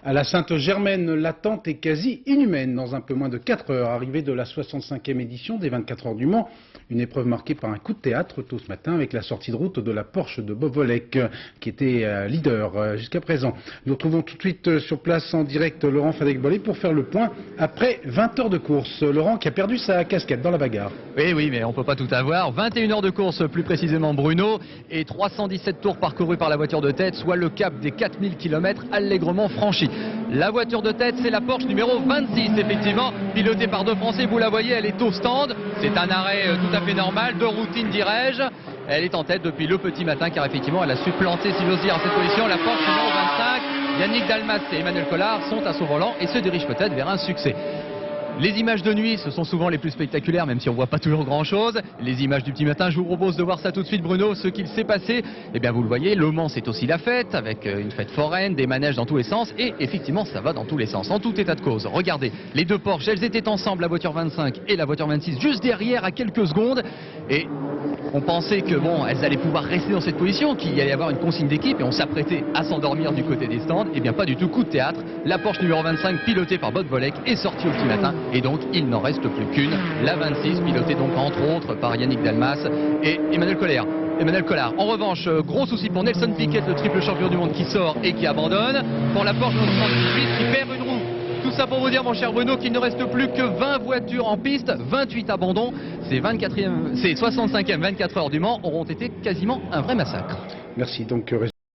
À la Sainte-Germaine, l'attente est quasi inhumaine. Dans un peu moins de 4 heures, arrivée de la 65e édition des 24 heures du Mans, une épreuve marquée par un coup de théâtre tôt ce matin avec la sortie de route de la Porsche de Bob Volek, qui était leader jusqu'à présent. Nous retrouvons tout de suite sur place en direct Laurent Fadek-Bollet pour faire le point après 20 heures de course. Laurent qui a perdu sa casquette dans la bagarre. Oui, mais on ne peut pas tout avoir. 21 heures de course, plus précisément Bruno, et 317 tours parcourus par la voiture de tête, soit le cap des 4000 km allègrement franchi. La voiture de tête, c'est la Porsche numéro 26, effectivement, pilotée par deux Français. Vous la voyez, elle est au stand. C'est un arrêt tout à fait normal, de routine dirais-je. Elle est en tête depuis le petit matin, car effectivement, elle a su planter, si j'ose dire, à cette position, la Porsche numéro 25. Yannick Dalmas et Emmanuel Collard sont à son volant et se dirigent peut-être vers un succès. Les images de nuit, ce sont souvent les plus spectaculaires, même si on ne voit pas toujours grand-chose. Les images du petit matin, je vous propose de voir ça tout de suite, Bruno. Ce qu'il s'est passé, eh bien vous le voyez, Le Mans, c'est aussi la fête, avec une fête foraine, des manèges dans tous les sens. Et effectivement, ça va dans tous les sens, en tout état de cause. Regardez, les deux Porsche, elles étaient ensemble, la voiture 25 et la voiture 26, juste derrière, à quelques secondes. Et on pensait que bon, elles allaient pouvoir rester dans cette position, qu'il y allait y avoir une consigne d'équipe, et on s'apprêtait à s'endormir du côté des stands. Eh bien pas du tout, coup de théâtre. La Porsche numéro 25, pilotée par Bob Volek, est sortie au petit matin. Et donc, il n'en reste plus qu'une, la 26, pilotée donc entre autres par Yannick Dalmas et Emmanuel Collard. En revanche, gros souci pour Nelson Piquet, le triple champion du monde qui sort et qui abandonne. Pour la Porsche 78 qui perd une roue. Tout ça pour vous dire, mon cher Bruno, qu'il ne reste plus que 20 voitures en piste, 28 abandons. Ces 65e 24 heures du Mans auront été quasiment un vrai massacre. Merci. Donc,